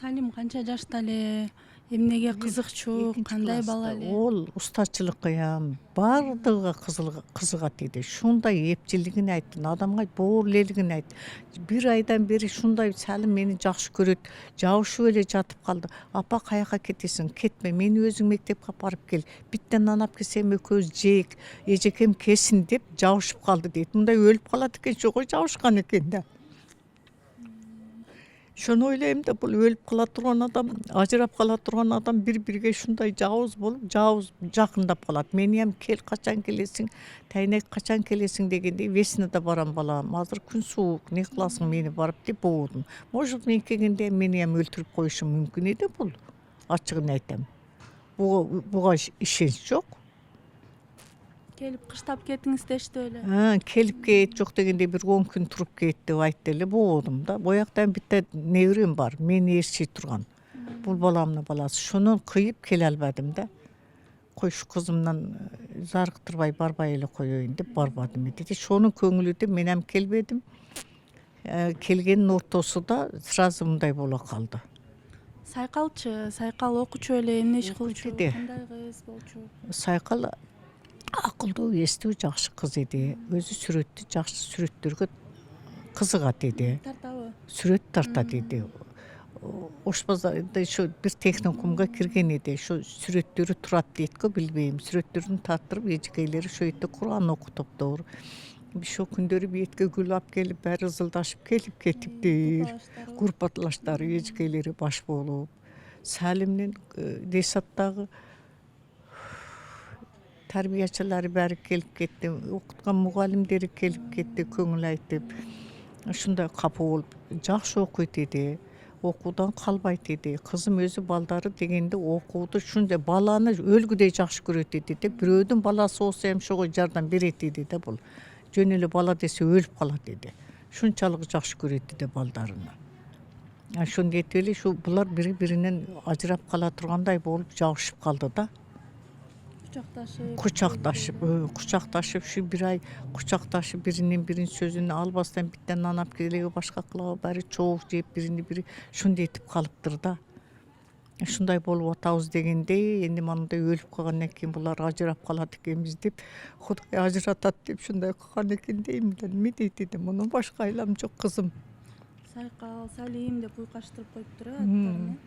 Салим канча жашта эле? Эмнеге кызыкчу? Кандай бала эле? Ол устачылык кыям. Бардыгы кызыгат деди. Шундай эпчилигин айттын. Адамга боорулелигин айт. Бир айдан бери шундай Салим мени жакшы көрөт. Жабышып эле жатып калды. Апа каяка кетесиң? Кетме. Мени өзүң мектепке барып кел. Биттен нан алып келсем экөөбүз жейик. Эжекем кесин деп жабышып калды дейт. Мындай өлүп калат экенчи го жабышкан экен да. Şunu ойлойм да, бул өлүп кала турган адам, ажырап кала турган адам бири-бириге шундай жауыз болуп, жауыз жакындап калат. Менiyem кел, качан келесиң, тайнек качан келесиң дегенде, Веснада барам балам, азыр күн суук, не кыласың мени барып деп боодум. Может, мен келгенде менiyem өлтүрүп коюшум мүмкүн эди бул. Ачыгын айтам. Буга ишенч жок. Келип кыштап кетиңиз дешти эле. Келип кет, жок дегенде бир 10 күн туруп кет деп айтты эле, боодум да. Бояктан битте неберем бар, мени ээрчи турган. Бул баламдын баласы. Шунун кыйып келе албадым да. Кой şu кызымдан зарыктырбай барбай эле коеюн деп барбадым эди. Шонун көңүлү деп мен ham келбедим. Келгендин ортосунда сразу мындай боло калды. Сайкалчы, сайкал окучу эле, эмне иш кылчу? Окучу де. Кандай кыз болчу? Сайкал акылдуу, эстүү, жакшы кыз эди. Өзү сүрөттү жакшы сүрөттөргө кызыгат эди. Тартабы? Сүрөт тартат эди. Ошбазарда şu bir техникумга кирген эди. Şu сүрөттөрү турат дейт го, билбейм. Сүрөттөрүн тартырып, эжекейлери шөйтө Кур'ан окутуптур. Şu күндөрү бетке гүл алып келип, баары ызылдашып келип кетиптир. Группалаштары, эжекейлери баш болуп. Салимдин Ресаттагы тarbiyachilari баары келип кетти. Окуткан мугалимдери келип кетти, көңүл айтып. Шундай капа болуп, жакшы окуйт эди. Окуудан калбайт эди. Кызым өзү балдары дегенде окууду шундай баланы өлгүдөй жакшы көрөт эди деп, бирөөдүн баласы болсо ham ошого жардам берет эди да бул. Жөн эле бала десе өлүп калат эди. Шунчалык жакшы көрөт эди балдарына. Ошондо этип эле булар бири-биринен ажырап кала тургандай болуп жабышып калды да. Кучакташып, şu bir ay кучакташып birinin sözünü alбастан биттен нан алып келеге башка кылагы баары чоок жеп бири шундай этип калыптыр да. Шундай болуп атабыз дегенде, энди мындай өлүп калгандан кийин булар ажырап калат экенбиз деп, Кудай ажыратат деп шундай кылган экен дейм да. Эме дейт эди, мунун башка айлам жок кызым. Сайкал, Салим деп уйкаштырып коюптур аттарын.